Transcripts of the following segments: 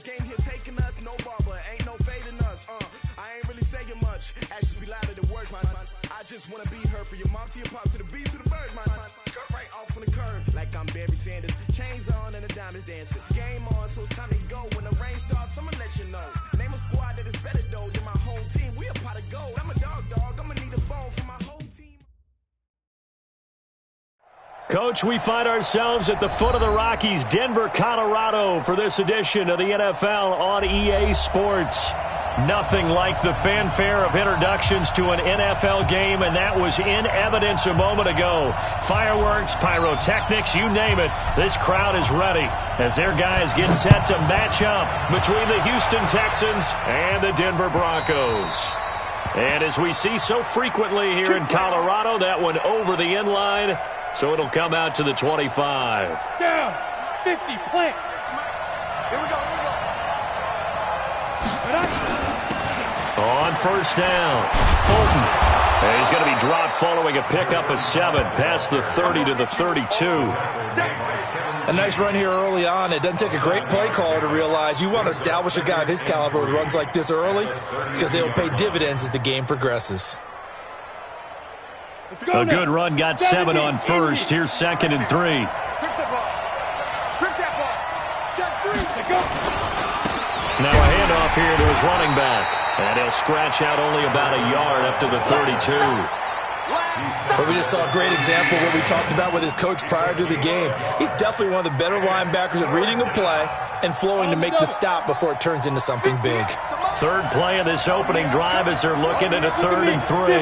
this game here taking us, no barber, ain't no fading us. I ain't really saying much. Actions be louder than words, man. I just wanna be heard for your mom to your pop to the beat to the birds, man. Cut right off on the curve, like I'm Barry Sanders. Chains on and the diamonds dancing. Game on, so it's time to go. When the rain starts, I'ma let you know. Name a squad that is better though than my whole team. We a pot of gold. I'm a dog. I'ma need a bone for my whole team. Coach, we find ourselves at the foot of the Rockies, Denver, Colorado, for this edition of the NFL on EA Sports. Nothing like the fanfare of introductions to an NFL game, and that was in evidence a moment ago. Fireworks, pyrotechnics, you name it. This crowd is ready as their guys get set to match up between the Houston Texans and the Denver Broncos. And as we see so frequently here in Colorado, that one over the end line, so it'll come out to the 25. Down, 50, plant. Here we go. On first down, Fulton. And he's going to be dropped following a pickup of 7 past the 30 to the 32. A nice run here early on. It doesn't take a great play caller to realize you want to establish a guy of his caliber with runs like this early because they will pay dividends as the game progresses. A good run got 7 on first. Here's 2nd and 3. Strip that ball. Strip that ball. Just 3. Go. Now a handoff here to his running back. And he'll scratch out only about a yard up to the 32. But we just saw a great example of what we talked about with his coach prior to the game. He's definitely one of the better linebackers at reading a play and flowing to make the stop before it turns into something big. Third play of this opening drive as they're looking at a 3rd and 3.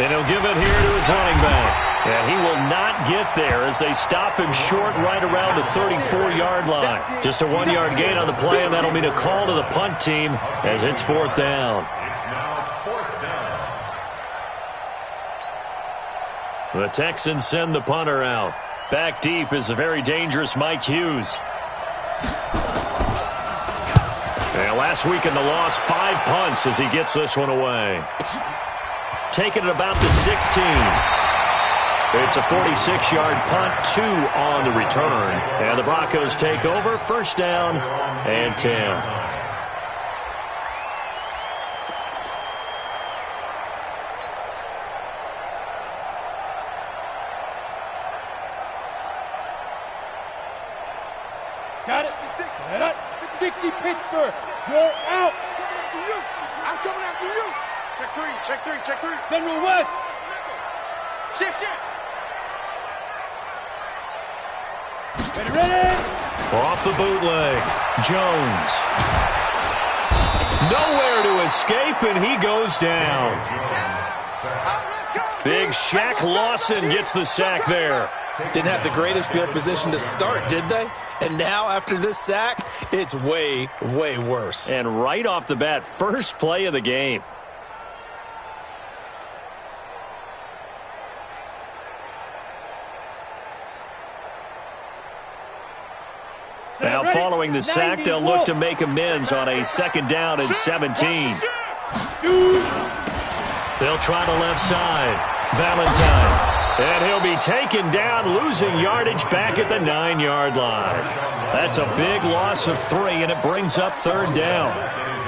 And he'll give it here to his running back. And he will not get there as they stop him short right around the 34-yard line. Just a 1-yard gain on the play, and that'll mean a call to the punt team as it's 4th down. The Texans send the punter out. Back deep is the very dangerous Mike Hughes. And last week in the loss, 5 punts as he gets this one away. Taking it about the 16. It's a 46-yard punt, 2 on the return. And the Broncos take over, 1st down and 10. Got it. 60 Pittsburgh. You're out. I'm coming after you. Check 3. General West. Shift. Ready. Off the bootleg, Jones. Nowhere to escape, and he goes down. Big Shaq Lawson gets the sack there. Didn't have the greatest field position to start, did they? And now, after this sack, it's way, way worse. And right off the bat, first play of the game. Now, following the sack, they'll look to make amends on a 2nd down and 17. They'll try the left side. Valentine. And he'll be taken down, losing yardage back at the 9-yard line. That's a big loss of 3, and it brings up 3rd down.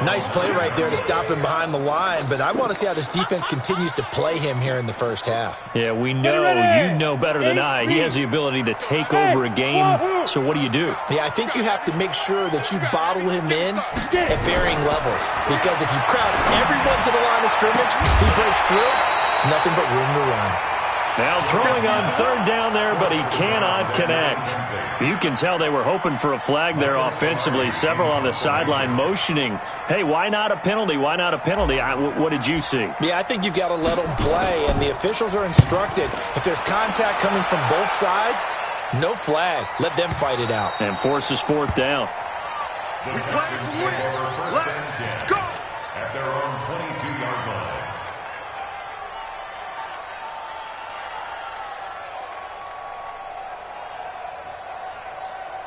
Nice play right there to stop him behind the line, but I want to see how this defense continues to play him here in the first half. Yeah, we know, you know better than I. He has the ability to take over a game, so what do you do? Yeah, I think you have to make sure that you bottle him in at varying levels, because if you crowd everyone to the line of scrimmage, if he breaks through, there's nothing but room to run. Now throwing on 3rd down there, but he cannot connect. You can tell they were hoping for a flag there offensively. Several on the sideline motioning, hey, why not a penalty? Why not a penalty? What did you see? Yeah, I think you've got to let them play, and the officials are instructed. If there's contact coming from both sides, no flag. Let them fight it out. And forces 4th down. We play to win. Let's go. At their own 22-yard line.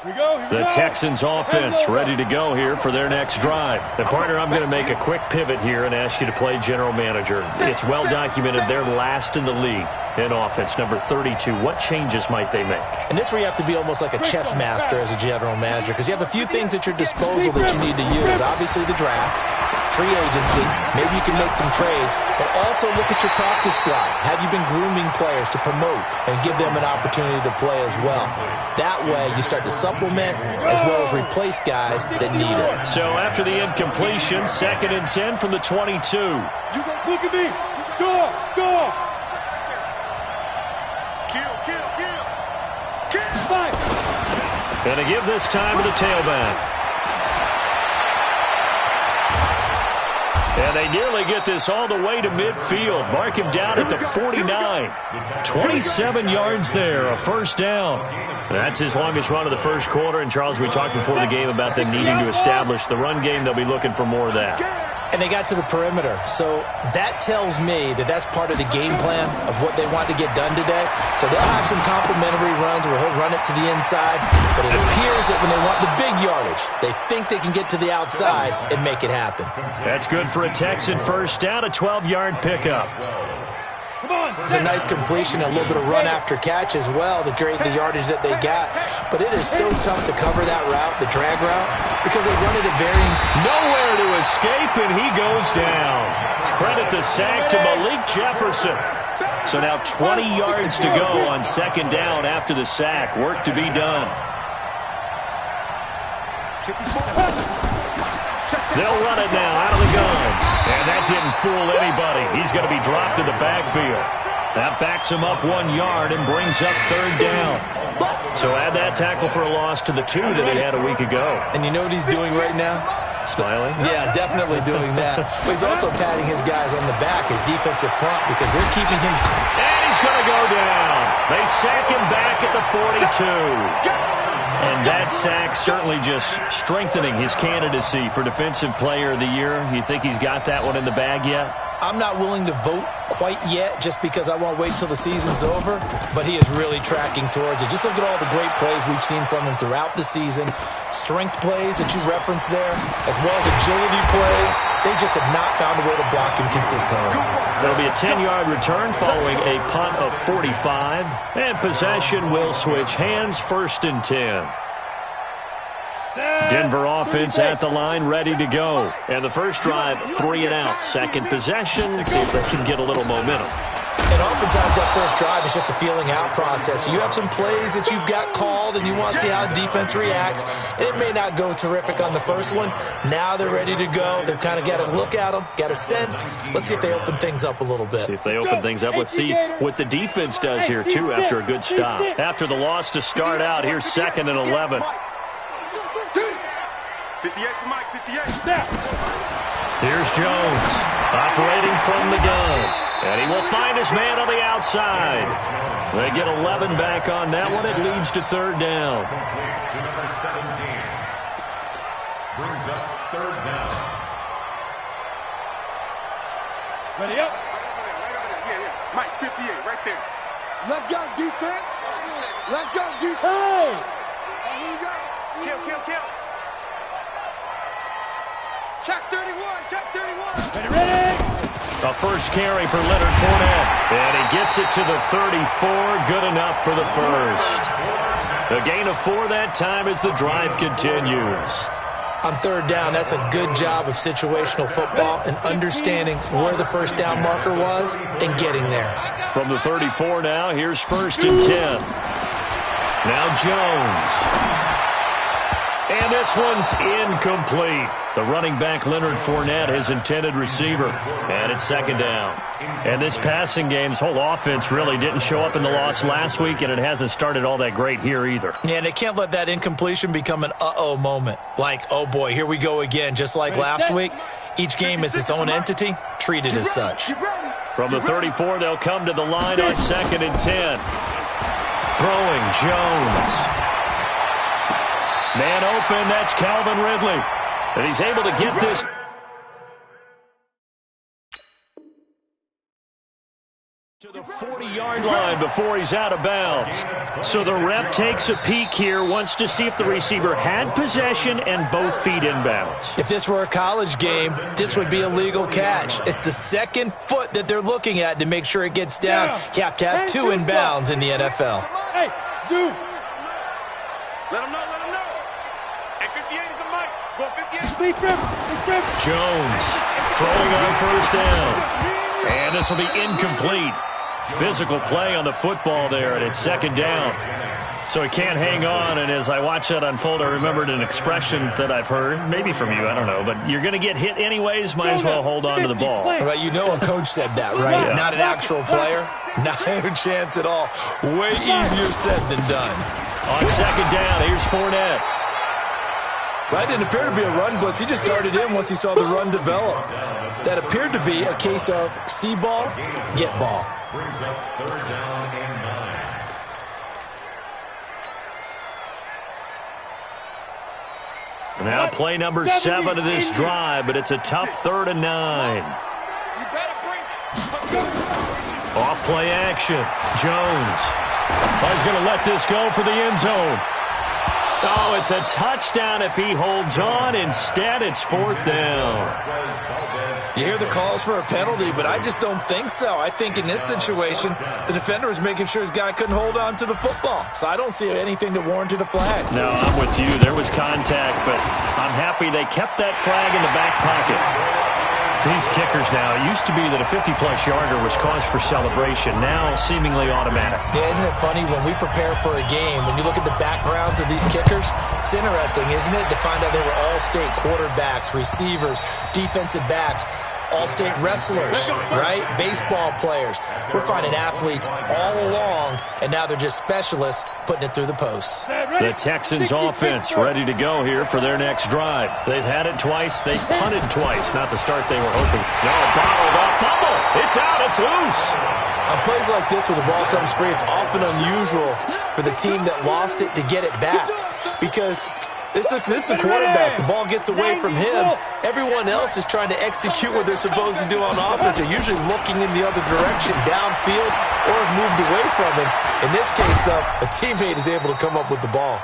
The Texans offense ready to go here for their next drive. And partner, I'm going to make a quick pivot here and ask you to play general manager. It's well documented they're last in the league in offense, number 32. What changes might they make? And this is where you have to be almost like a chess master as a general manager, because you have a few things at your disposal that you need to use. Obviously the draft, free agency, maybe you can make some trades, but also look at your practice squad. Have you been grooming players to promote and give them an opportunity to play as well? That way you start to supplement as well as replace guys that need it. So after the incompletion, 2nd and 10 from the 22. You gonna look at me. Go. Kill. Fight. And to give this time to the tailback. And they nearly get this all the way to midfield. Mark him down at the 49. 27 yards there, a first down. That's his longest run of the first quarter. And, Charles, we talked before the game about them needing to establish the run game. They'll be looking for more of that. And they got to the perimeter. So that tells me that that's part of the game plan of what they want to get done today. So they'll have some complimentary runs where he'll run it to the inside. But it appears that when they want the big yardage, they think they can get to the outside and make it happen. That's good for a Texan first down, a 12-yard pickup. It's a nice completion, a little bit of run after catch as well to create the yardage that they got. But it is so tough to cover that route, the drag route, because they run it at varying. Nowhere to escape, and he goes down. Credit the sack to Malik Jefferson. So now 20 yards to go on 2nd down after the sack. Work to be done. They'll run it now out of the gun. And that didn't fool anybody. He's going to be dropped to the backfield. That backs him up 1 yard and brings up 3rd down. So add that tackle for a loss to the 2 that he had a week ago. And you know what he's doing right now? Smiling? Yeah, definitely doing that. But he's also patting his guys on the back, his defensive front, because they're keeping him. And he's going to go down. They sack him back at the 42. And that sack certainly just strengthening his candidacy for Defensive Player of the Year. You think he's got that one in the bag yet? I'm not willing to vote quite yet just because I won't wait till the season's over, but he is really tracking towards it. Just look at all the great plays we've seen from him throughout the season. Strength plays that you referenced there, as well as agility plays. They just have not found a way to block him consistently. There'll be a 10-yard return following a punt of 45. And possession will switch hands, 1st and 10. Denver offense at the line, ready to go. And the first drive, 3 and out. 2nd possession, see if they can get a little momentum. And oftentimes that first drive is just a feeling out process. You have some plays that you've got called and you want to see how defense reacts. It may not go terrific on the first one. Now they're ready to go. They've kind of got to look at them, got a sense. Let's see if they open things up a little bit. See if they open things up. Let's see what the defense does here, too, after a good stop. After the loss to start out, here's 2nd and 11. 58 for Mike, 58. Here's Jones, operating from the gun. And he will find his man on the outside. They get 11 back on that one. It leads to 3rd down. To number 17. Brings up 3rd down. Ready up. Yeah. Mike, 58, right there. Let's go, defense. Let's go, defense. Hey! Here we go. Kill. Check 31. Ready. A first carry for Leonard Fournette. And he gets it to the 34. Good enough for the first. A gain of 4 that time as the drive continues. On 3rd down, that's a good job of situational football and understanding where the first down marker was and getting there. From the 34 now, here's 1st and 10. Now Jones. And this one's incomplete. The running back, Leonard Fournette, his intended receiver. And it's 2nd down. And this passing game's whole offense really didn't show up in the loss last week, and it hasn't started all that great here either. Yeah, and they can't let that incompletion become an uh-oh moment. Like, oh boy, here we go again. Just like last week, each game is its own entity, treated as such. From the 34, they'll come to the line on 2nd and 10. Throwing Jones. Man open, that's Calvin Ridley. And he's able to get this. To the 40-yard line before he's out of bounds. So the ref takes a peek here, wants to see if the receiver had possession and both feet inbounds. If this were a college game, this would be a legal catch. It's the second foot that they're looking at to make sure it gets down. You have to have two inbounds in the NFL. Hey, Zoo. Let him know, let him know. Hey, 58 is a mic. Go 58. Jones throwing on first down. And this will be incomplete. Physical play on the football there, and it's second down. So he can't hang on, and as I watch that unfold, I remembered an expression that I've heard, maybe from you, I don't know, but you're going to get hit anyways, might as well hold on to the ball. Right, you know a coach said that, right? Yeah. Not an actual player? Not a chance at all. Way easier said than done. On second down, here's Fournette. That didn't appear to be a run blitz. He just darted in once he saw the run develop. That appeared to be a case of see ball, get ball. Brings up third down and 9. Now play number 7 of this drive, but it's a tough 3rd and 9. Off play action. Jones. He's going to let this go for the end zone. Oh, it's a touchdown if he holds on. Instead, it's 4th down. You hear the calls for a penalty, but I just don't think so. I think in this situation, the defender was making sure his guy couldn't hold on to the football. So I don't see anything that warranted a flag. No, I'm with you. There was contact, but I'm happy they kept that flag in the back pocket. These kickers now, it used to be that a 50-plus yarder was cause for celebration. Now, seemingly automatic. Yeah, isn't it funny when we prepare for a game, when you look at the backgrounds of these kickers, it's interesting, isn't it, to find out they were all-state quarterbacks, receivers, defensive backs, all-state wrestlers, right? Baseball players. We're finding athletes all along, and now they're just specialists putting it through the posts. The Texans offense ready to go here for their next drive. They've had it twice. They punted twice. Not the start they were hoping. No, bottled up. Fumble. It's out. It's loose. On plays like this where the ball comes free, it's often unusual for the team that lost it to get it back because this is a quarterback. The ball gets away from him. Everyone else is trying to execute what they're supposed to do on offense. They're usually looking in the other direction, downfield, or have moved away from him. In this case, though, a teammate is able to come up with the ball.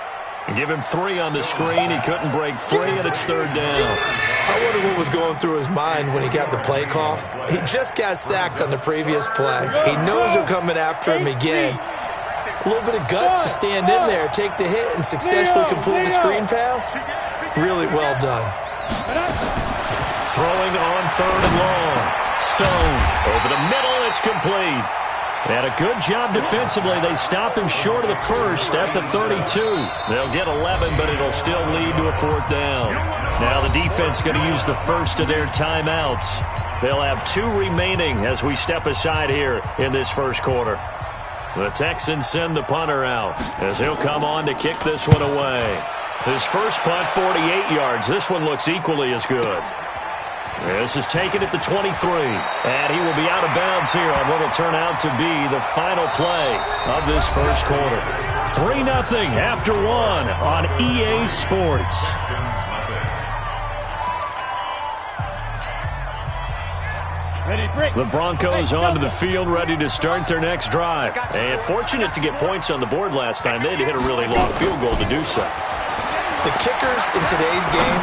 Give him 3 on the screen. He couldn't break free, and it's 3rd down. I wonder what was going through his mind when he got the play call. He just got sacked on the previous play. He knows they're coming after him again. A little bit of guts to stand in there, take the hit, and successfully complete the screen pass. Really well done. Throwing on 3rd and long. Stone over the middle. It's complete. And a good job defensively. They stop him short of the first at the 32. They'll get 11, but it'll still lead to a 4th down. Now the defense going to use the first of their timeouts. They'll have 2 remaining as we step aside here in this first quarter. The Texans send the punter out as he'll come on to kick this one away. His first punt, 48 yards. This one looks equally as good. This is taken at the 23, and he will be out of bounds here on what will turn out to be the final play of this first quarter. 3-0 after 1 on EA Sports. The Broncos onto the field, ready to start their next drive. And fortunate to get points on the board last time. They had to hit a really long field goal to do so. The kickers in today's game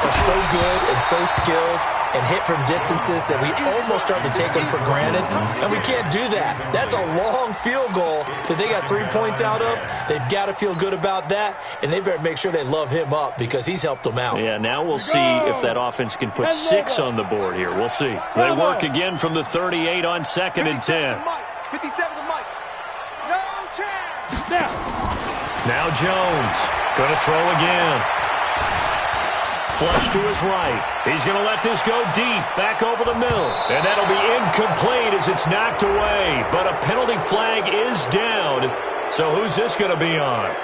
are so good and so skilled and hit from distances that we almost start to take them for granted, and we can't do that. That's a long field goal that they got 3 points out of. They've got to feel good about that, and they better make sure they love him up because he's helped them out. Yeah, now we'll see if that offense can put 6 on the board here. We'll see. They work again from the 38 on 2nd and 10. 57 to Mike. No chance. Now Jones going to throw again. Flush to his right. He's going to let this go deep, back over the middle. And that'll be incomplete as it's knocked away. But a penalty flag is down. So who's this going to be on?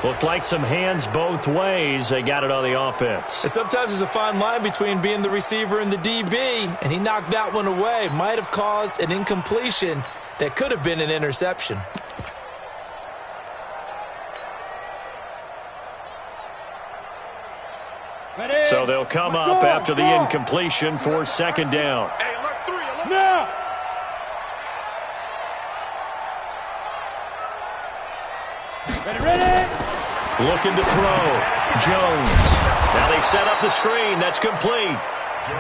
Looked like some hands both ways. They got it on the offense. And sometimes there's a fine line between being the receiver and the DB, and he knocked that one away. Might have caused an incompletion that could have been an interception. Ready? So they'll come up after the incompletion for second down. Hey, alert 3, alert. Now. Ready. Looking to throw. Jones. Now they set up the screen. That's complete.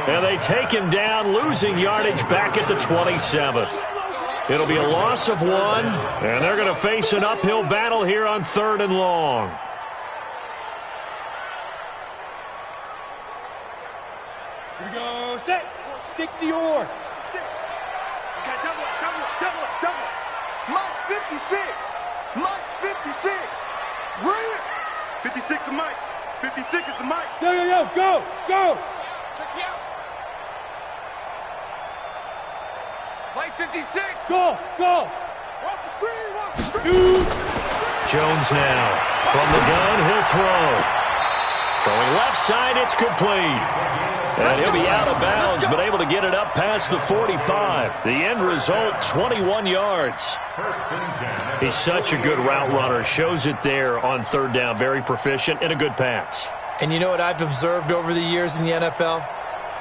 And they take him down, losing yardage back at the 27. It'll be a loss of 1, and they're going to face an uphill battle here on 3rd and long. Here we go. Set. 60 or. Okay, double up. Mike's 56. Mike's 56. Bring it. 56 is Mike. 56 is the Mike. Yo. Go. Check me out. Mike 56. Go. Watch the screen. Jones now. From the gun, he'll throw. Throwing left side, it's complete. And he'll be out of bounds, but able to get it up past the 45. The end result, 21 yards. He's such a good route runner. Shows it there on 3rd down. Very proficient and a good pass. And you know what I've observed over the years in the NFL?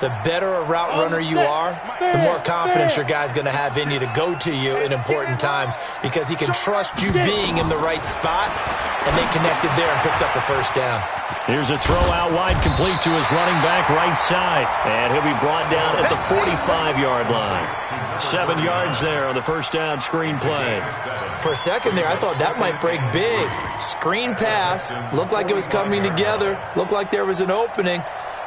The better a route runner you are, the more confidence your guy's going to have in you to go to you in important times because he can trust you being in the right spot, and they connected there and picked up the first down. Here's a throw out wide, complete to his running back right side. And he'll be brought down at the 45-yard line. 7 yards there on the first down screen play. For a second there, I thought that might break big. Screen pass, looked like it was coming together, looked like there was an opening.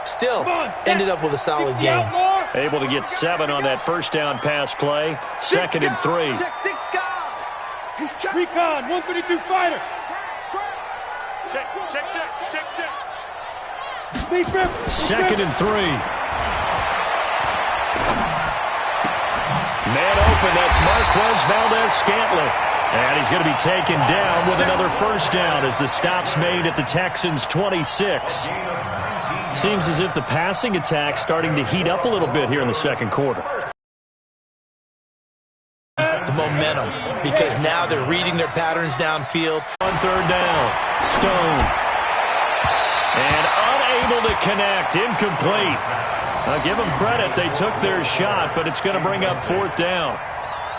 Still, ended up with a solid game. Able to get 7 on that first down pass play. 2nd and 3. Recon, 132 fighter. Check. 2nd and 3. Man open, that's Marquez Valdez-Scantling. And he's going to be taken down with another first down as the stop's made at the Texans' 26. Seems as if the passing attack's starting to heat up a little bit here in the second quarter. The momentum, because now they're reading their patterns downfield. On 3rd down, Stone. And unable to connect, incomplete. I'll give them credit, they took their shot, but it's going to bring up 4th down.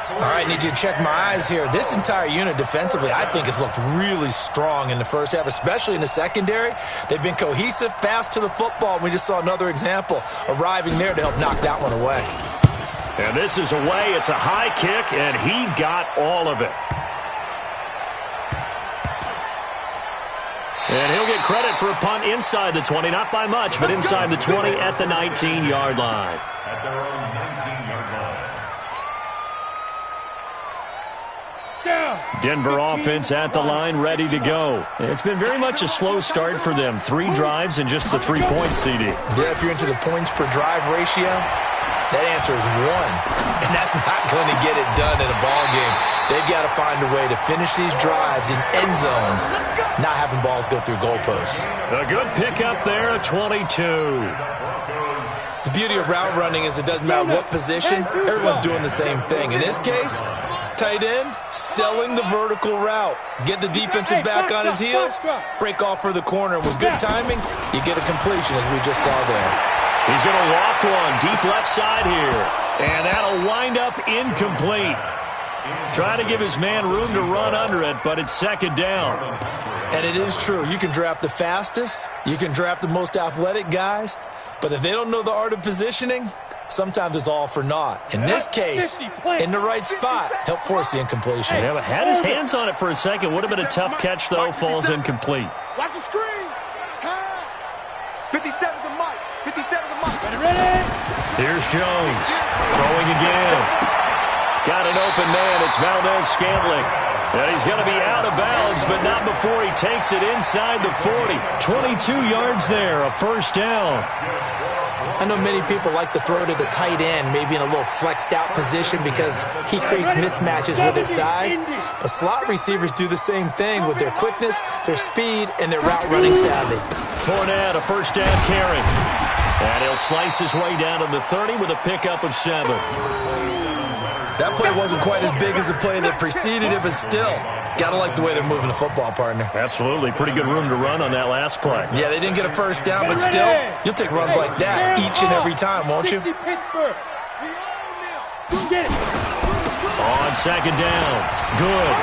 All right, need you to check my eyes here. This entire unit defensively, I think, has looked really strong in the first half, especially in the secondary. They've been cohesive, fast to the football. We just saw another example arriving there to help knock that one away. And this is away. It's a high kick, and he got all of it. And he'll get credit for a punt inside the 20, not by much, but inside the 20 at the 19-yard line. At their own 19-yard line. Denver offense at the line, ready to go. It's been very much a slow start for them. 3 drives and just the 3 points, CD. Yeah, if you're into the points per drive ratio, that answer is 1. And that's not going to get it done in a ball game. They've got to find a way to finish these drives in end zones, not having balls go through goalposts. A good pickup there, a 22. The beauty of route running is it doesn't matter what position, everyone's doing the same thing. In this case, tight end, selling the vertical route. Get the defensive back on his heels, break off for the corner. With good timing, you get a completion, as we just saw there. He's going to loft one deep left side here. And that'll wind up incomplete. Trying to give his man room to run under it, but it's 2nd down. And it is true. You can draft the fastest. You can draft the most athletic guys. But if they don't know the art of positioning, sometimes it's all for naught. In this case, in the right spot, help force the incompletion. Yeah, had his hands on it for a second. Would have been a tough catch, though. Falls incomplete. Watch the screen. Pass. 57 to Mike. 57 to Mike. Ready? Here's Jones. Throwing again. Got an open man. It's Valdez-Scantling. And he's going to be out of bounds, but not before he takes it inside the 40. 22 yards there, a first down. I know many people like to throw to the tight end, maybe in a little flexed out position because he creates mismatches with his size. But slot receivers do the same thing with their quickness, their speed, and their route running savvy. Fournette, a first down carry. And he'll slice his way down to the 30 with a pickup of 7. That play wasn't quite as big as the play that preceded it, but still, Gotta like the way they're moving the football, partner. Absolutely. Pretty good room to run on that last play. Yeah, they didn't get a first down, but still, you'll take runs like that each and every time, won't you? On second down. Good.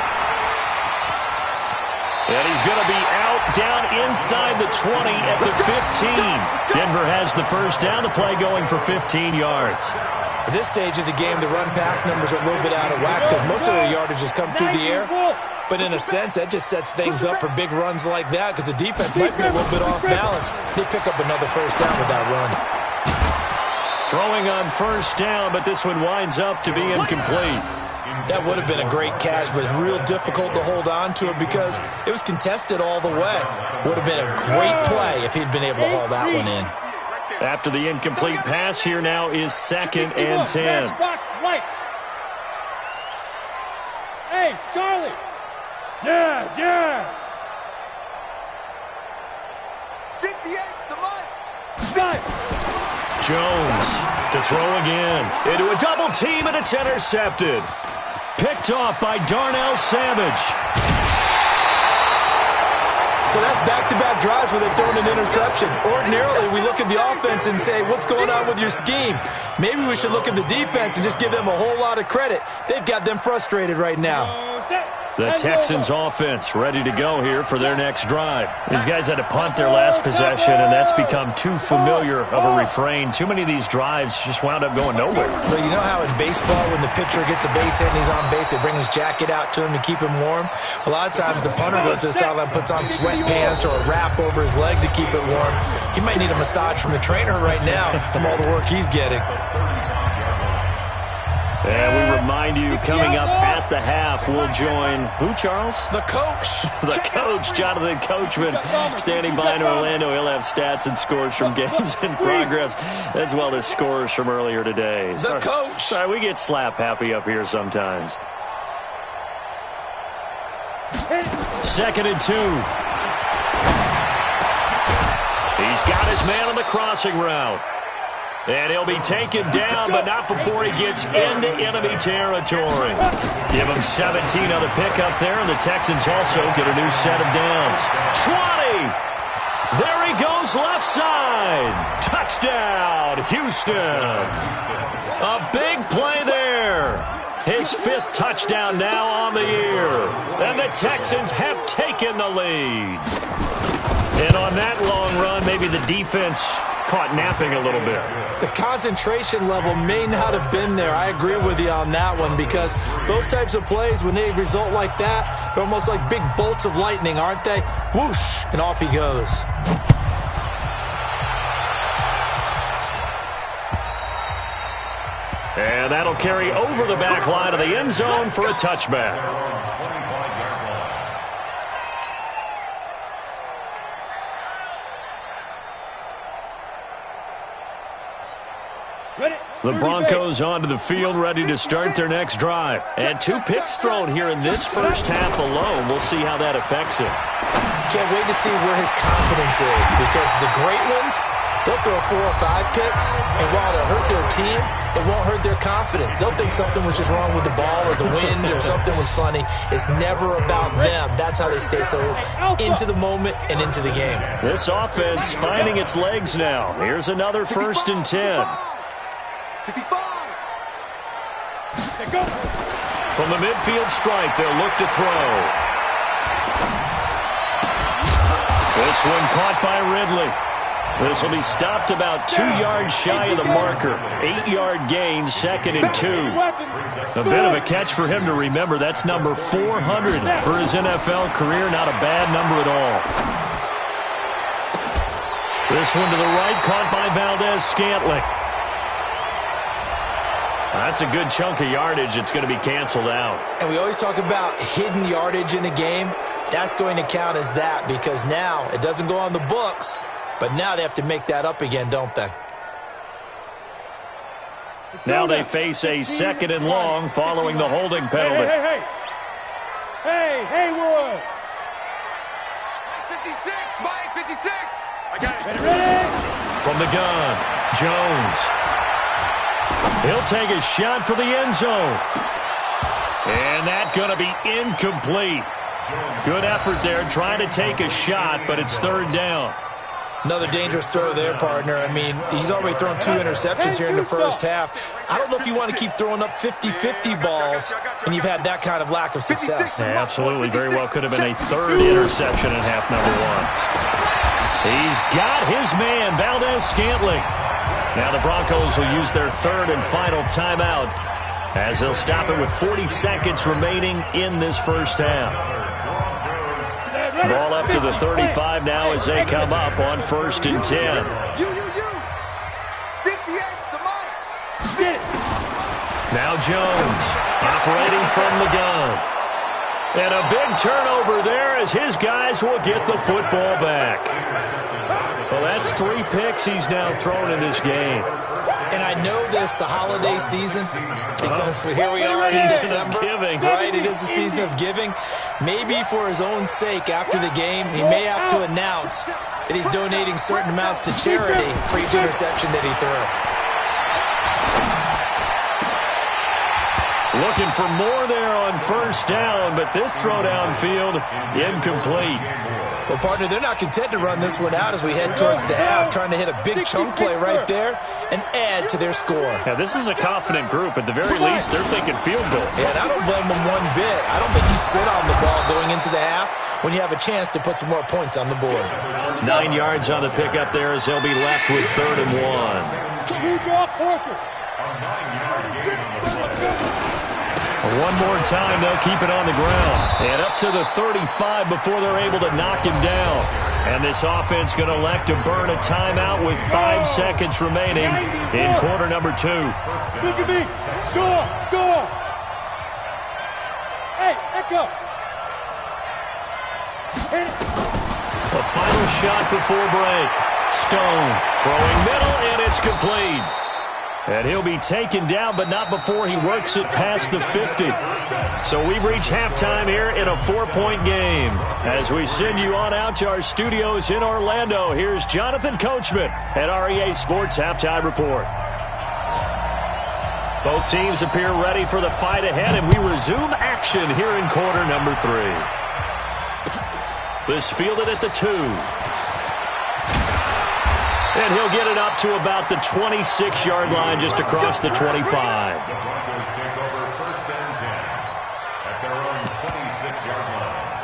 And he's going to be out down inside the 20 at the 15. Denver has the first down. The play going for 15 yards. At this stage of the game, the run-pass numbers are a little bit out of whack because most of the yardage has come through the air. But in a sense, that just sets things up for big runs like that because the defense might be a little bit off balance. They pick up another first down with that run. Throwing on first down, but this one winds up to be incomplete. That would have been a great catch, but it's real difficult to hold on to it because it was contested all the way. Would have been a great play if he'd been able to haul that one in. After the incomplete pass, here now is 2nd and 10. Hey, Charlie. Yes, yes. 58's the mic. Jones to throw again. Into a double team, and it's intercepted. Picked off by Darnell Savage. So that's back-to-back drives where they've thrown an interception. Ordinarily, we look at the offense and say, what's going on with your scheme? Maybe we should look at the defense and just give them a whole lot of credit. They've got them frustrated right now. The Texans offense ready to go here for their next drive. These guys had to punt their last possession, and that's become too familiar of a refrain. Too many of these drives just wound up going nowhere. But you know how in baseball, when the pitcher gets a base hit and he's on base, they bring his jacket out to him to keep him warm? A lot of times the punter goes to the sideline, puts on sweatpants or a wrap over his leg to keep it warm. He might need a massage from the trainer right now from all the work he's getting. And we remind you, coming up at the half, we'll join who, Charles? The coach. The coach, Jonathan Coachman, standing by in Orlando. He'll have stats and scores from games in progress, as well as scores from earlier today. The coach. Sorry, we get slap happy up here sometimes. 2nd and 2. He's got his man on the crossing route. And he'll be taken down, but not before he gets into enemy territory. Give him 17 on the pickup there, and the Texans also get a new set of downs. 20! There he goes left side. Touchdown, Houston. A big play there. His 5th touchdown now on the year. And the Texans have taken the lead. And on that long run, maybe the defense caught napping a little bit. The concentration level may not have been there. I agree with you on that one because those types of plays, when they result like that, they're almost like big bolts of lightning, aren't they? Whoosh, and off he goes. And that'll carry over the back line of the end zone for a touchback. The Broncos onto the field, ready to start their next drive. And 2 picks thrown here in this first half alone. We'll see how that affects him. Can't wait to see where his confidence is because the great ones, they'll throw 4 or 5 picks, and while it'll hurt their team, it won't hurt their confidence. They'll think something was just wrong with the ball or the wind or something was funny. It's never about them. That's how they stay so into the moment and into the game. This offense finding its legs now. Here's another 1st and 10. From the midfield stripe, they'll look to throw. This one caught by Ridley. This will be stopped about 2 yards shy of the marker. 8-yard gain, 2nd and 2. A bit of a catch for him to remember. That's number 400 for his NFL career. Not a bad number at all. This one to the right, caught by Valdez-Scantling. That's a good chunk of yardage. It's going to be canceled out. And we always talk about hidden yardage in a game. That's going to count as that because now it doesn't go on the books, but now they have to make that up again, don't they? Now they face a 2nd and long following the holding penalty. Hey, Haywood. 56, Mike, 56. I got it. Ready? From the gun, Jones. He'll take a shot for the end zone. And that's going to be incomplete. Good effort there, trying to take a shot, but it's third down. Another dangerous throw there, partner. I mean, he's already thrown 2 interceptions here in the first half. I don't know if you want to keep throwing up 50-50 balls when you've had that kind of lack of success. Yeah, absolutely. Very well could have been a third interception in half number 1. He's got his man, Valdez-Scantling. Now the Broncos will use their third and final timeout as they'll stop it with 40 seconds remaining in this first half. Ball up to the 35 now as they come up on 1st and 10. 58's the mark. Now Jones operating from the gun. And a big turnover there as his guys will get the football back. Well, that's 3 picks he's now thrown in this game. And I know this, the holiday season, because here we are in December. Giving. Right, it is the season of giving. Maybe for his own sake, after the game, he may have to announce that he's donating certain amounts to charity for each interception that he threw. Looking for more there on 1st down, but this throw downfield incomplete. Well, partner, they're not content to run this one out as we head towards the half, trying to hit a big chunk play right there and add to their score. Yeah, this is a confident group. At the very least, they're thinking field goal. Yeah, and I don't blame them one bit. I don't think you sit on the ball going into the half when you have a chance to put some more points on the board. 9 yards on the pickup there as they'll be left with 3rd and 1. One more time, they'll keep it on the ground. And up to the 35 before they're able to knock him down. And this offense going to elect to burn a timeout with 5 seconds remaining in quarter number 2. Look at me. Score. Hey, echo. A final shot before break. Stone throwing middle, and it's complete. And he'll be taken down, but not before he works it past the 50. So we've reached halftime here in a 4-point game. As we send you on out to our studios in Orlando, here's Jonathan Coachman at REA Sports Halftime Report. Both teams appear ready for the fight ahead, and we resume action here in quarter number 3. This fielded at the 2. And he'll get it up to about the 26-yard line just across the 25. The Broncos take over 1st and 10 at their own 26-yard line.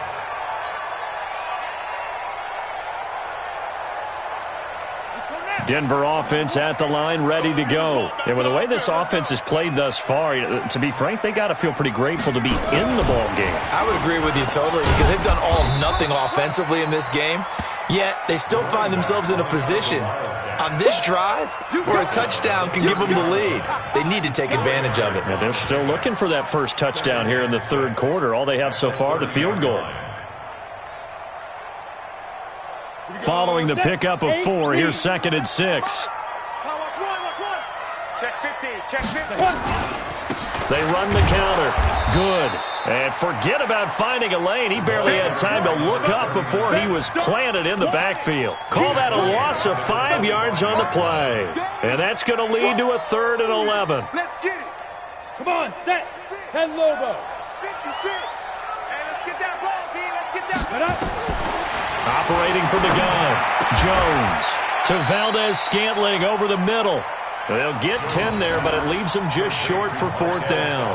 Denver offense at the line, ready to go. And with the way this offense has played thus far, to be frank, they got to feel pretty grateful to be in the ball game. I would agree with you totally because they've done all nothing offensively in this game. Yet, they still find themselves in a position on this drive where a touchdown can give them the lead. They need to take advantage of it. And they're still looking for that first touchdown here in the 3rd quarter. All they have so far, the field goal. Following the pickup of 4, here's 2nd and 6. Check 15. Check 15. They run the counter. Good. And forget about finding a lane. He barely had time to look up before he was planted in the backfield. Call that a loss of 5 yards on the play. And that's going to lead to a 3rd and 11. Let's get it. Come on, set. 10 Lobo. 56. Hey, let's get that ball, D. Let's get that. Operating from the gun. Jones to Valdez-Scantling over the middle. They'll get 10 there, but it leaves them just short for 4th down.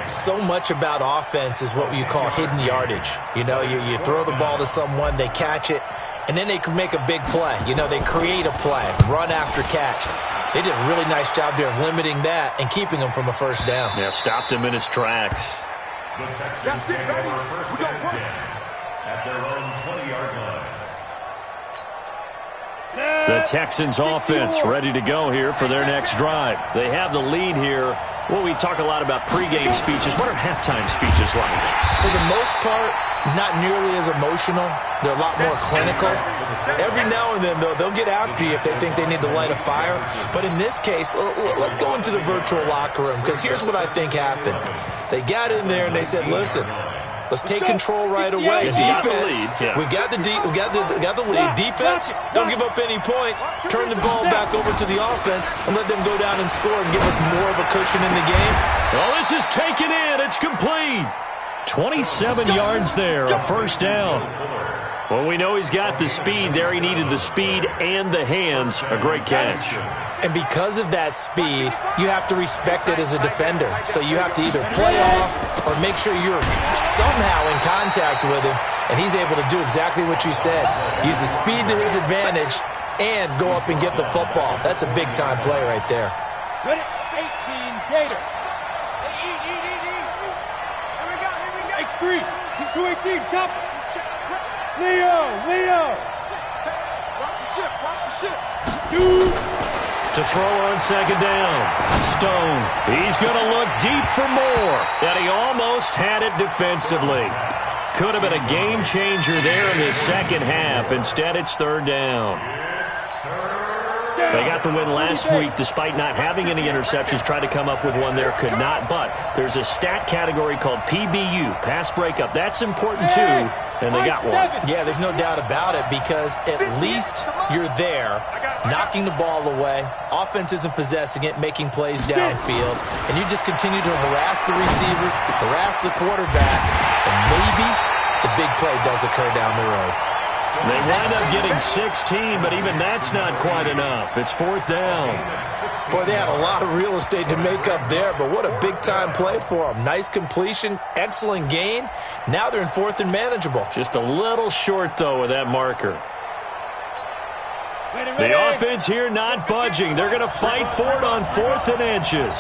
So much about offense is what you call hidden yardage. You know, you throw the ball to someone, they catch it, and then they can make a big play. You know, they create a play, run after catch. They did a really nice job there of limiting that and keeping him from a 1st down. Yeah, stopped him in his tracks. The Texans take over 1st and 10 at their own 20-yard line. The Texans offense ready to go here for their next drive. They have the lead here. Well, we talk a lot about pregame speeches. What are halftime speeches like? For the most part, not nearly as emotional. They're a lot more clinical. Every now and then, though, they'll get after you if they think they need to light a fire. But in this case, let's go into the virtual locker room, because here's what I think happened. They got in there and they said, listen, let's take control right away. Defense, we got the lead. Defense, don't give up any points. Turn the ball back over to the offense and let them go down and score and give us more of a cushion in the game. Well, this is taken in. It's complete. 27 yards there, a first down. Well, we know he's got the speed there. He needed the speed and the hands. A great catch. And because of that speed, you have to respect it as a defender. So you have to either play off or make sure you're somehow in contact with him, and he's able to do exactly what you said. Use the speed to his advantage and go up and get the football. That's a big-time play right there. Ready? 18, Gator. X3, X218, chop. Leo. Watch the ship. Two. To throw on second down. Stone. He's going to look deep for more. And he almost had it defensively. Could have been a game changer there in the second half. Instead, it's third down. They got the win last week despite not having any interceptions. Tried to come up with one there, could not. But there's a stat category called PBU, pass breakup. That's important too, and they got one. Yeah, there's no doubt about it because at least you're there, knocking the ball away. Offense isn't possessing it, making plays downfield. And you just continue to harass the receivers, harass the quarterback, and maybe the big play does occur down the road. They wind up getting 16, but even that's not quite enough. It's fourth down. Boy, they had a lot of real estate to make up there, but what a big-time play for them. Nice completion, excellent gain. Now they're in fourth and manageable. Just a little short, though, with that marker. The offense here not budging. They're going to fight for it on fourth and inches.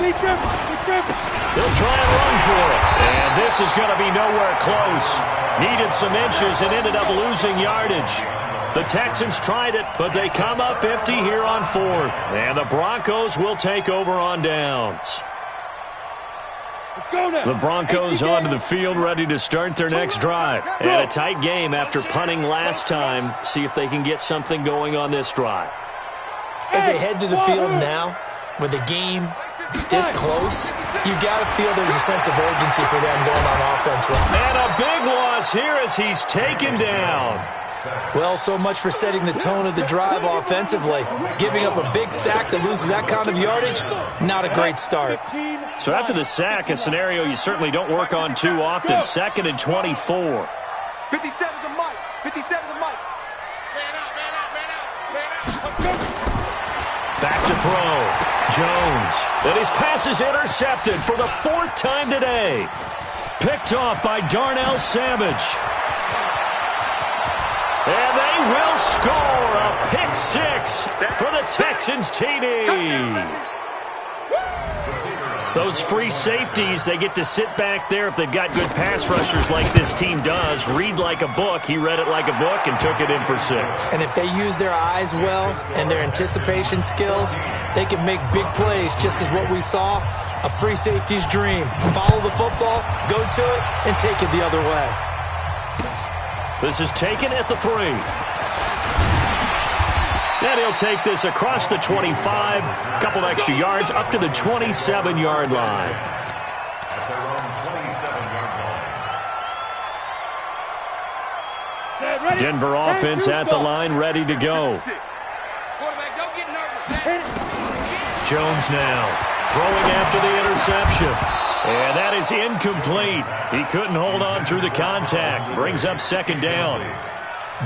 They'll try and run for it. And this is going to be nowhere close. Needed some inches and ended up losing yardage. The Texans tried it, but they come up empty here on fourth. And the Broncos will take over on downs. The Broncos onto the field, ready to start their next drive. And a tight game after punting last time. See if they can get something going on this drive. As they head to the field now, with the game this close, you got to feel there's a sense of urgency for them going on offense. And a big loss here as he's taken down. Well, so much for setting the tone of the drive offensively. Giving up a big sack that loses that kind of yardage, not a great start. So after the sack, a scenario you certainly don't work on too often. Second and 24. 57 to Mike. 57 to Mike. Man out. Back to throw. Jones. And his pass is intercepted for the fourth time today. Picked off by Darnell Savage. And they will score a pick six for the Texans TD. Those free safeties, they get to sit back there if they've got good pass rushers like this team does. Read like a book. He read it like a book and took it in for six. And if they use their eyes well and their anticipation skills, they can make big plays, just as what we saw. A free safety's dream. Follow the football, go to it, and take it the other way. This is taken at the 3. And he'll take this across the 25, a couple extra yards, up to the 27-yard line. At their own 27-yard line. Denver offense at the line, ready to go. Jones now throwing after the interception. And that is incomplete. He couldn't hold on through the contact. Brings up second down.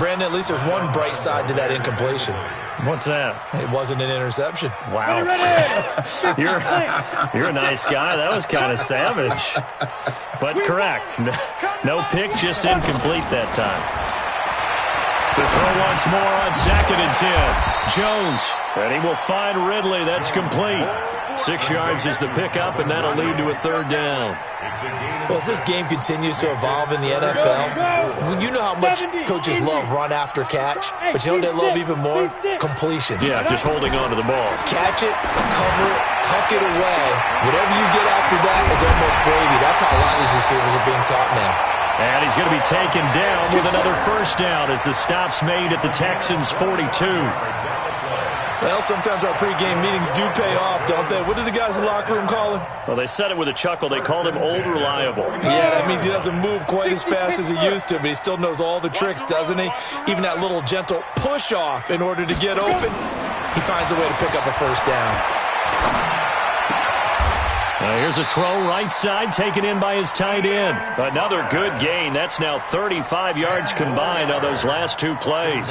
Brandon, at least there's one bright side to that incompletion. What's that? It wasn't an interception. Wow. You're a nice guy. That was kind of savage. But correct. No pick, just incomplete that time. To throw once more on second and 10. Jones. And he will find Ridley. That's complete. 6 yards is the pickup, and that'll lead to a third down. Well, as this game continues to evolve in the NFL, you know how much coaches love run after catch, but you know what they love even more? Completion. Yeah, just holding on to the ball. Catch it, cover it, tuck it away. Whatever you get after that is almost gravy. That's how a lot of these receivers are being taught now. And he's going to be taken down with another first down as the stop's made at the Texans' 42. Well, sometimes our pregame meetings do pay off, don't they? What do the guys in the locker room call him? Well, they said it with a chuckle. They called him Old Reliable. Yeah, that means he doesn't move quite as fast as he used to, but he still knows all the tricks, doesn't he? Even that little gentle push-off in order to get open, he finds a way to pick up a first down. Here's a throw right side, taken in by his tight end. Another good gain. That's now 35 yards combined on those last two plays.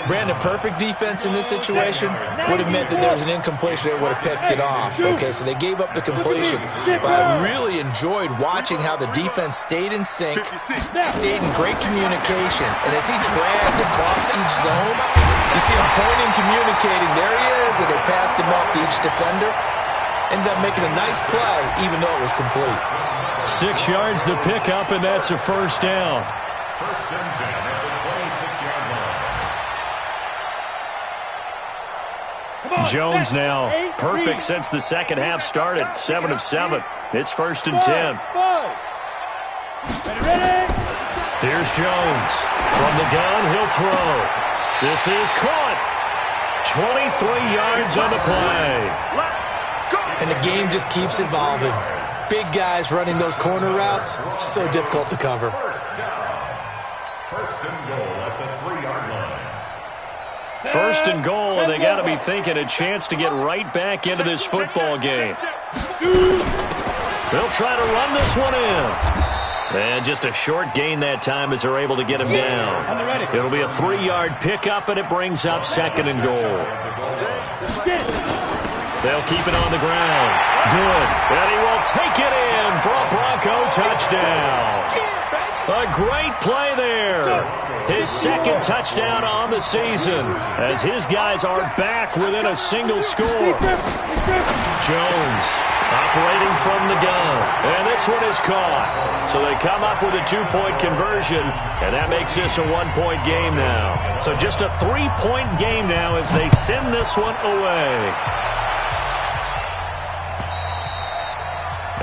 Brandon, perfect defense in this situation would have meant that there was an incompletion that would have picked it off. Okay, so they gave up the completion. But I really enjoyed watching how the defense stayed in sync, stayed in great communication. And as he dragged across each zone, you see him pointing, communicating. There he is, and they passed him up to each defender. Ended up making a nice play, even though it was complete. 6 yards the pickup, and that's a first down. First and 10 at the 26-yard line. Jones now perfect since the second half started. 7 of 7. It's first and 10. Here's Jones. From the gun, he'll throw. This is caught. 23 yards on the play. And the game just keeps evolving. Big guys running those corner routes, so difficult to cover. First and goal at the 3-yard line. First and goal, and they got to be thinking a chance to get right back into this football game. They'll try to run this one in. And just a short gain that time as they're able to get him down. It'll be a 3-yard pickup, and it brings up second and goal. They'll keep it on the ground. Good. And he will take it in for a Bronco touchdown. A great play there. His second touchdown on the season as his guys are back within a single score. Jones operating from the gun. And this one is caught. So they come up with a 2-point conversion, and that makes this a 1-point game now. So just a 3-point game now as they send this one away.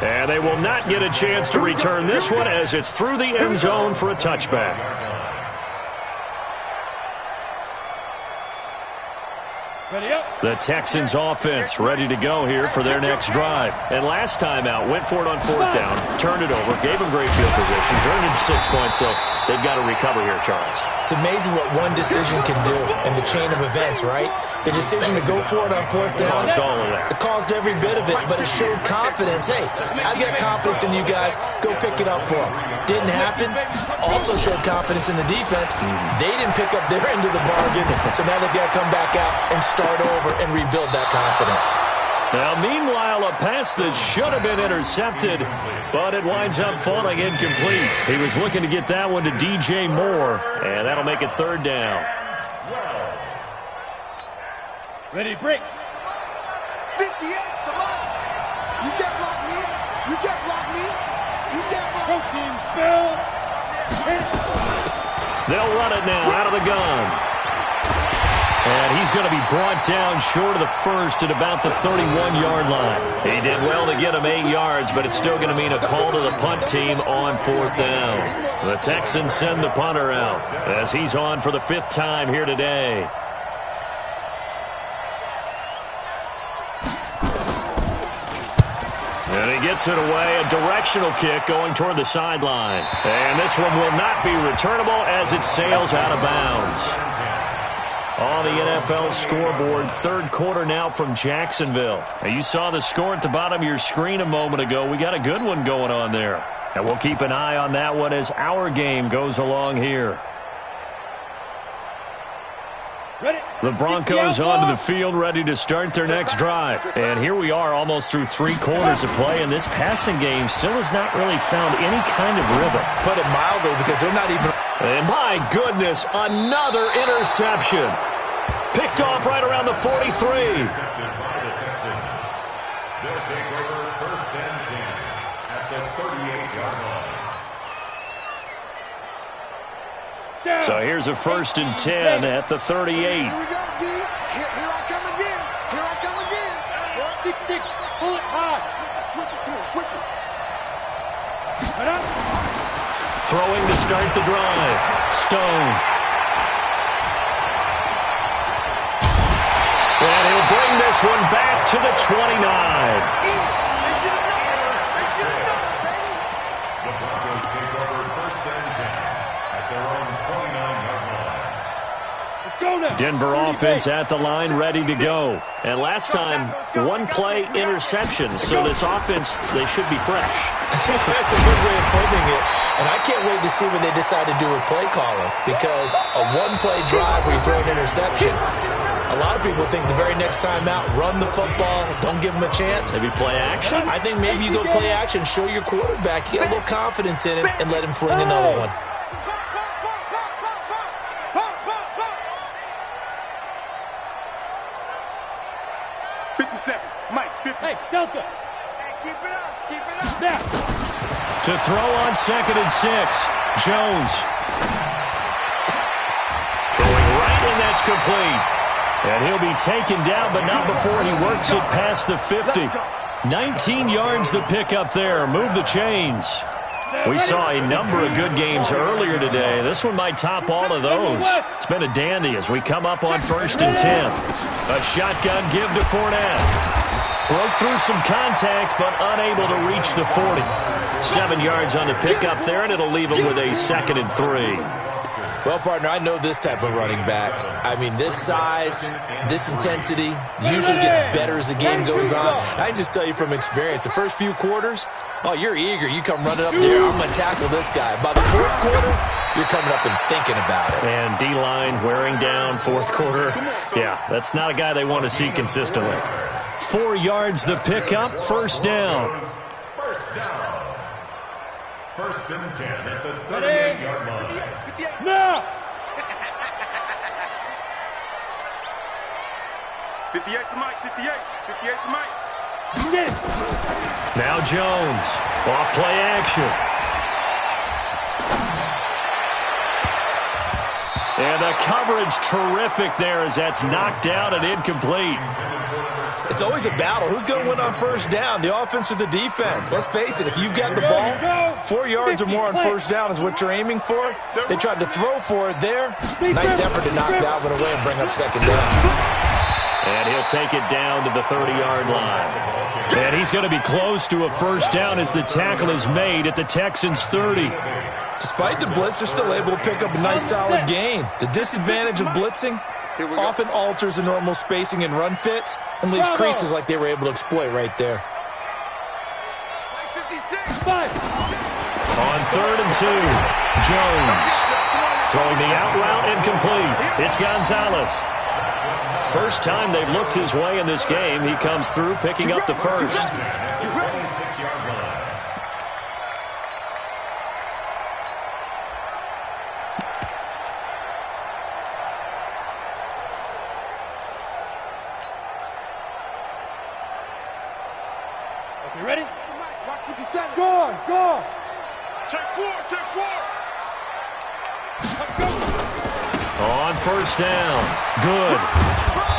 And they will not get a chance to return this one as it's through the end zone for a touchback. The Texans offense ready to go here for their next drive. And last time out, went for it on 4th down, turned it over, gave them great field position, turned it to 6 points, so they've got to recover here, Charles. It's amazing what one decision can do in the chain of events, right? The decision to go for it on 4th down, caused all of that. It caused every bit of it, but it showed confidence. Hey, I've got confidence in you guys. Go pick it up for them. Didn't happen. Also showed confidence in the defense. They didn't pick up their end of the bargain, so now they've got to come back out and start over and rebuild that confidence. Now, meanwhile, a pass that should have been intercepted, but it winds up falling incomplete. He was looking to get that one to DJ Moore, and that'll make it 3rd down. Ready, break. 58, come on. You can't block me. You can't block me. You can't block me. Protein spill. They'll run it now out of the gun. And he's going to be brought down short of the first at about the 31-yard line. He did well to get him 8 yards, but it's still going to mean a call to the punt team on 4th down. The Texans send the punter out as he's on for the 5th time here today. And he gets it away, a directional kick going toward the sideline. And this one will not be returnable as it sails out of bounds. On the NFL scoreboard, 3rd quarter now from Jacksonville. Now, you saw the score at the bottom of your screen a moment ago. We got a good one going on there. And we'll keep an eye on that one as our game goes along here. Ready. The Broncos onto the field, ready to start their next drive. And here we are almost through 3 quarters of play, and this passing game still has not really found any kind of rhythm. Put it mildly, because they're not even... And my goodness, another interception. Picked off right around the 43. Intercepted by the Texans. They'll take over first and 10 at the 38-yard line. So here's a first and 10 at the 38. Here we go, D. Here I come again. Here I come again. 6-6. Pull it high. Switch it. Come on, switch it. Right up. Throwing to start the drive. Stone. And he'll bring this one back to the 29. The Broncos take over first and 10 at their own 29-yard line. Let's go now. Denver offense at the line, ready to go. And last time, one-play interception. So this offense, they should be fresh. That's a good way of putting it. And I can't wait to see what they decide to do with play calling, because a one-play drive where you throw an interception, a lot of people think the very next time out, run the football, don't give them a chance. Maybe play action? I think maybe you go play action, show your quarterback, get a little confidence in him, and let him fling another one. Mike, 50. Hey, Delta. Hey, keep it up. Keep it up. Now. To throw on 2nd and 6. Jones. Throwing right, and that's complete. And he'll be taken down, but not before he works it past the 50. 19 yards the pickup there. Move the chains. We saw a number of good games earlier today. This one might top all of those. It's been a dandy as we come up on 1st and 10. A shotgun give to Fournette. Broke through some contact, but unable to reach the 40. 7 yards on the pickup there, and it'll leave him with a 2nd and 3. Well, partner, I know this type of running back. I mean, this size, this intensity usually gets better as the game goes on. I can just tell you from experience, the first few quarters, oh, you're eager. You come running up there, I'm going to tackle this guy. By the 4th quarter, you're coming up and thinking about it. And D-line wearing down 4th quarter. Yeah, that's not a guy they want to see consistently. 4 yards the pickup, 1st down. First down. 1st and 10 at the 38-yard line. No! 58 to Mike, 58. 58 to Mike. Now Jones, off play action. And the coverage terrific there as that's knocked down and incomplete. It's always a battle. Who's going to win on 1st down, the offense or the defense? Let's face it, if you've got the ball, 4 yards or more on 1st down is what you're aiming for. They tried to throw for it there. Nice effort to knock that one away and bring up 2nd down. And he'll take it down to the 30-yard line. And he's going to be close to a 1st down as the tackle is made at the Texans' 30. Despite the blitz, they're still able to pick up a nice, solid gain. The disadvantage of blitzing often alters the normal spacing and run fits and leaves creases like they were able to exploit right there. On 3rd and 2, Jones. Throwing the out route incomplete. It's Gonzalez. First time they've looked his way in this game. He comes through picking up the 1st. You ready? Watch 57. Go on, go on. Take 4, take 4. On 1st down. Good.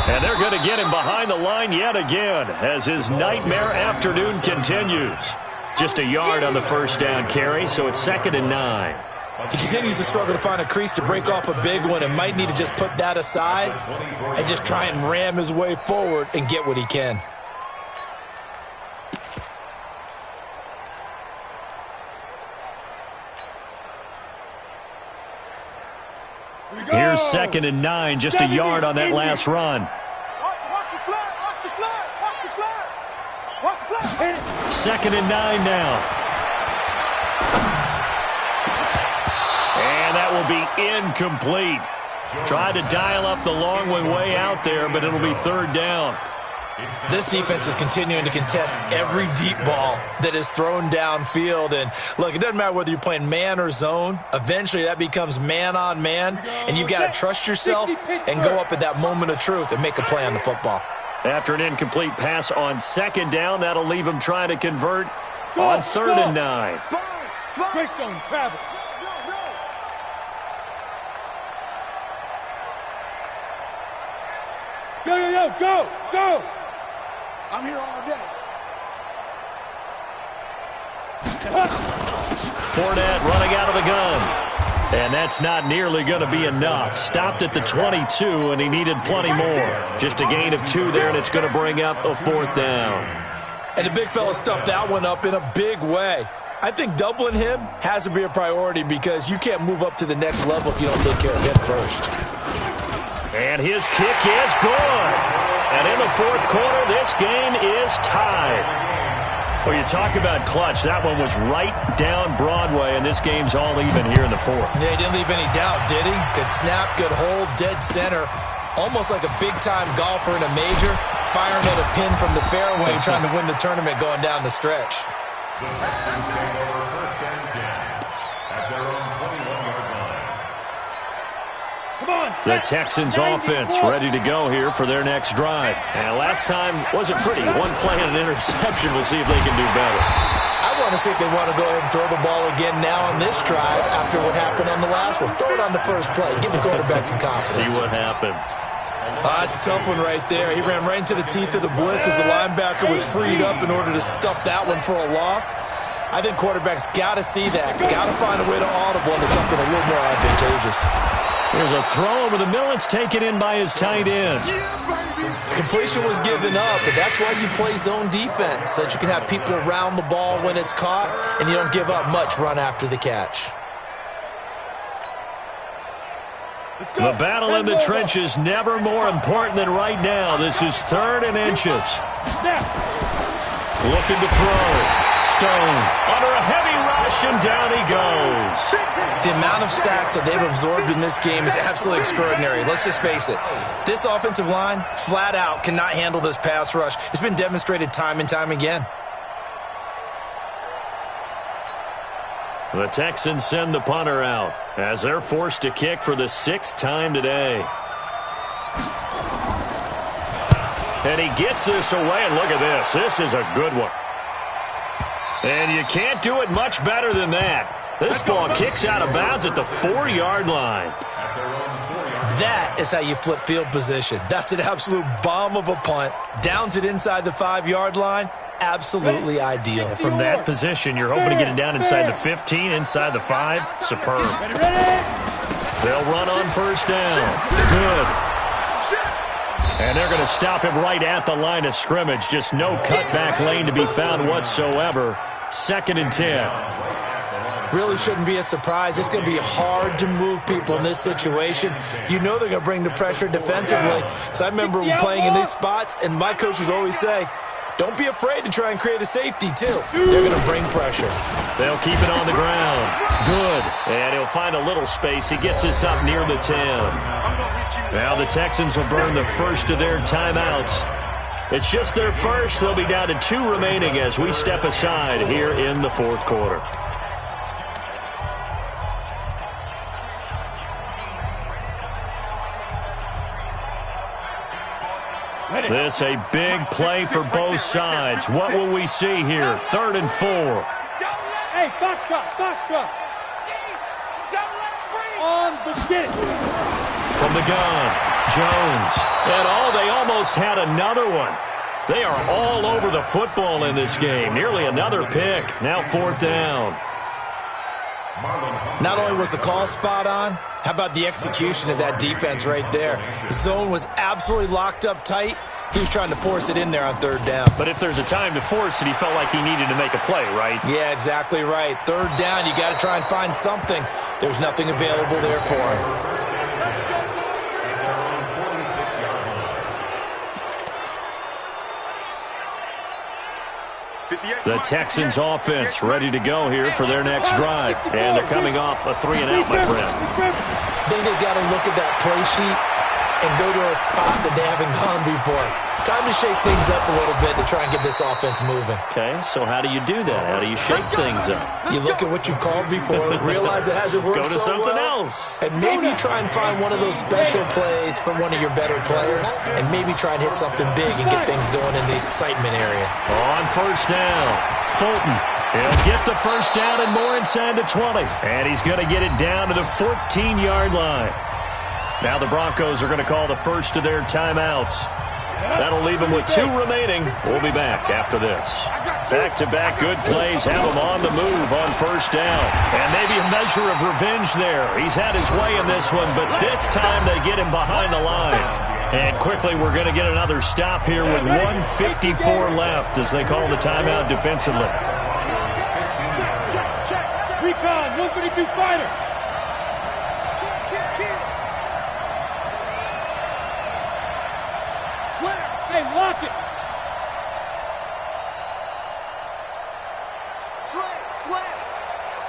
And they're going to get him behind the line yet again as his nightmare afternoon continues. Just a yard on the 1st down carry, so it's 2nd and 9. He continues to struggle to find a crease to break off a big one and might need to just put that aside and just try and ram his way forward and get what he can. Here's 2nd and 9, just a yard on that last run. Watch the flag, watch the flag, watch the flag. Watch the flag. 2nd and 9 now. And that will be incomplete. Tried to dial up the long way out there, but it'll be 3rd down. This defense is continuing to contest every deep ball that is thrown downfield. And, look, it doesn't matter whether you're playing man or zone. Eventually, that becomes man-on-man, and you've got to trust yourself and go up at that moment of truth and make a play on the football. After an incomplete pass on 2nd down, that'll leave him trying to convert on 3rd and 9. Greystone, travel. Go, go, go. I'm here all day. Fournette running out of the gun. And that's not nearly going to be enough. Stopped at the 22, and he needed plenty more. Just a gain of 2 there, and it's going to bring up a 4th down. And the big fella stuffed that one up in a big way. I think doubling him has to be a priority because you can't move up to the next level if you don't take care of him first. And his kick is good. And in the fourth quarter, this game is tied. Well, you talk about clutch. That one was right down Broadway, and this game's all even here in the fourth. Yeah, he didn't leave any doubt, did he? Good snap, good hold, dead center. Almost like a big-time golfer in a major, firing at a pin from the fairway, trying to win the tournament going down the stretch. The Texans take over first and 10 at their own 21-yard line. The Texans offense ready to go here for their next drive. And last time wasn't pretty. One play and an interception. We'll see if they can do better. I want to see if they want to go ahead and throw the ball again now on this drive after what happened on the last one. Throw it on the first play. Give the quarterback some confidence. See what happens. That's a tough one right there. He ran right into the teeth of the blitz as the linebacker was freed up in order to stuff that one for a loss. I think quarterbacks got to see that. Got to find a way to audible into something a little more advantageous. Here's a throw over the middle. It's taken in by his tight end. Completion was given up, but that's why you play zone defense, so that you can have people around the ball when it's caught, and you don't give up much run after the catch. The battle in the trenches never more important than right now. This is 3rd and inches. Looking to throw. Stone under a heavy rush, and down he goes. The amount of sacks that they've absorbed in this game is absolutely extraordinary. Let's just face it. This offensive line, flat out, cannot handle this pass rush. It's been demonstrated time and time again. The Texans send the punter out as they're forced to kick for the 6th time today. And he gets this away, and look at this. This is a good one. And you can't do it much better than that. This ball kicks out of bounds at the 4-yard line. That is how you flip field position. That's an absolute bomb of a punt. Downs it inside the 5-yard line. Absolutely ideal. From that position, you're hoping to get it down inside the 15, inside the 5. Superb. They'll run on first down. Good. And they're going to stop him right at the line of scrimmage. Just no cutback lane to be found whatsoever. 2nd and 10. Really shouldn't be a surprise. It's going to be hard to move people in this situation. You know they're going to bring the pressure defensively. So I remember playing in these spots, and my coaches always say, don't be afraid to try and create a safety, too. They're going to bring pressure. They'll keep it on the ground. Good. And he'll find a little space. He gets us up near the 10. Now the Texans will burn the first of their timeouts. It's just their first. They'll be down to 2 remaining as we step aside here in the fourth quarter. This a big play for both sides. What will we see here? 3rd and 4. Hey, foxtrot. On the get it. From the gun, Jones. And they almost had another one. They are all over the football in this game. Nearly another pick. Now 4th down. Not only was the call spot on, how about the execution of that defense right there? The zone was absolutely locked up tight. He was trying to force it in there on 3rd down. But if there's a time to force it, he felt like he needed to make a play, right? Yeah, exactly right. 3rd down, you got to try and find something. There's nothing available there for him. The Texans offense ready to go here for their next drive. And they're coming off a 3-and-out, my friend. I think they've got to look at that play sheet and go to a spot that they haven't gone before. Time to shake things up a little bit to try and get this offense moving. Okay, so how do you do that? How do you shake things up? You look at what you've called before, realize it hasn't worked so well. Go to something else. And maybe try and find one of those special plays from one of your better players, and maybe try and hit something big and get things going in the excitement area. On first down, Fulton. He'll get the first down and more inside the 20. And he's going to get it down to the 14-yard line. Now the Broncos are going to call the first of their timeouts. That'll leave them with 2 remaining. We'll be back after this. Back-to-back good plays have him on the move on first down. And maybe a measure of revenge there. He's had his way in this one, but this time they get him behind the line. And quickly we're going to get another stop here with 1:54 left as they call the timeout defensively. Recon, 132 fighter. Hey, lock it. Slam.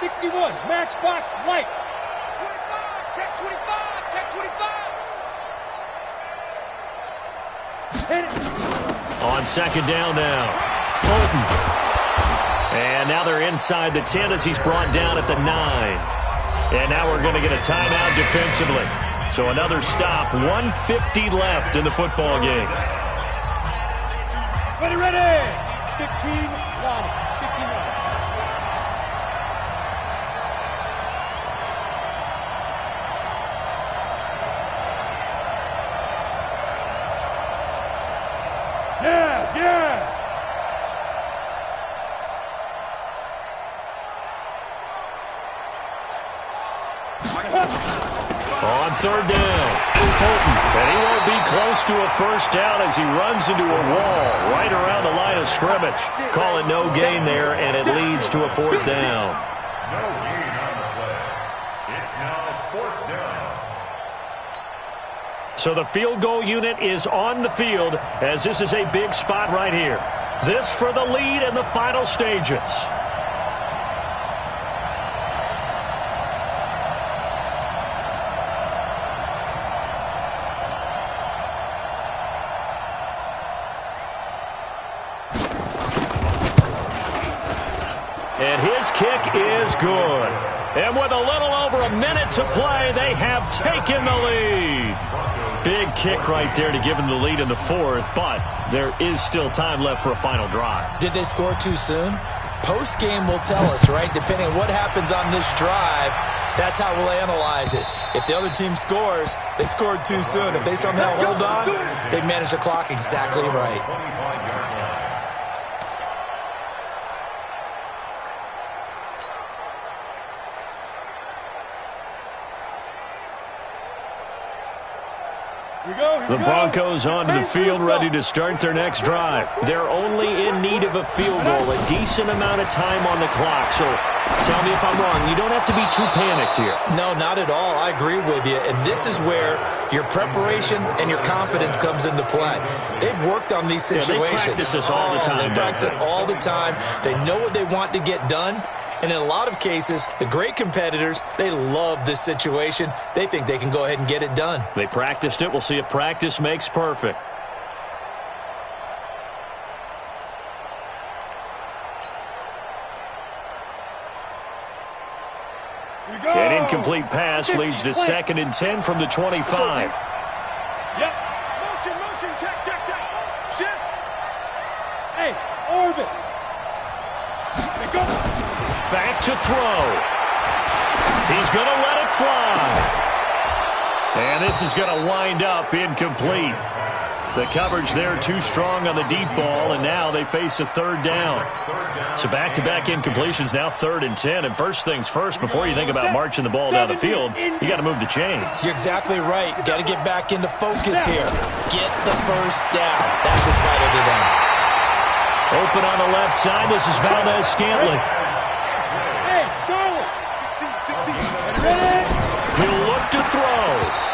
61, matchbox lights. 25, check 25, check 25. Hit it. On second down now, Fulton. And now they're inside the 10 as he's brought down at the 9. And now we're going to get a timeout defensively. So another stop, 1:50 left in the football game. Ready. 15 line. 15 line. Yes. On third down, Fulton. And he won't be close to a first down as he runs into a wall right around the line of scrimmage. Call it no gain there, and it leads to a fourth down. No gain on the play. It's now fourth down. So the field goal unit is on the field as this is a big spot right here. This for the lead in the final stages. And his kick is good. And with a little over a minute to play, they have taken the lead. Big kick right there to give them the lead in the fourth, but there is still time left for a final drive. Did they score too soon? Post-game will tell us, right? Depending on what happens on this drive, that's how we'll analyze it. If the other team scores, they scored too soon. If they somehow hold on, they managed the clock exactly right. The Broncos onto the field, ready to start their next drive. They're only in need of a field goal, a decent amount of time on the clock. So tell me if I'm wrong. You don't have to be too panicked here. No, not at all. I agree with you. And this is where your preparation and your confidence comes into play. They've worked on these situations. Yeah, they practice this all the time. They practice it all the time. They know what they want to get done. And in a lot of cases, the great competitors, they love this situation. They think they can go ahead and get it done. They practiced it. We'll see if practice makes perfect. An incomplete pass leads to 2nd and 10 from the 25. Yep. Motion. Check. Shift. Hey, orbit. Go. Back to throw. He's going to let it fly. And this is going to wind up incomplete. The coverage there too strong on the deep ball, and now they face a third down. So back-to-back incompletions, now 3rd and 10. And first things first, before you think about marching the ball down the field, you got to move the chains. You're exactly right. Got to get back into focus here. Get the first down. That's what's vital to them. Open on the left side. This is Valdez-Scantling. Hey, Charlie. 16. Ready? He'll look to throw.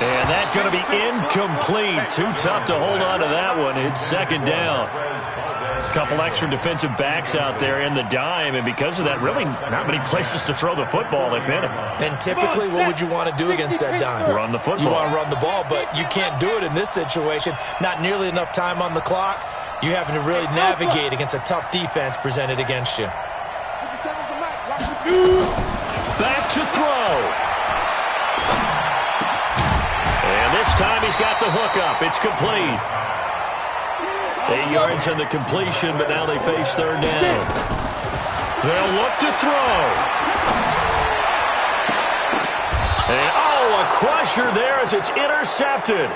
And that's going to be incomplete. Too tough to hold on to that one. It's 2nd down. A couple extra defensive backs out there in the dime, and because of that, really not many places to throw the football, if any. And typically, what would you want to do against that dime? Run the football. You want to run the ball, but you can't do it in this situation. Not nearly enough time on the clock. You having to really navigate against a tough defense presented against you. Back to throw. And this time he's got the hook up. It's complete. 8 yards on the completion, but now they face 3rd down. They'll look to throw. And, a crusher there as it's intercepted.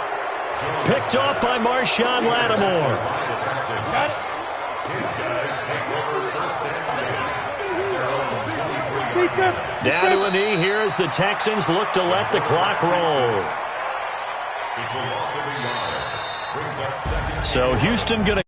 Picked up by Marshawn Lattimore. Down to a knee here as the Texans look to let the clock roll. So Houston going to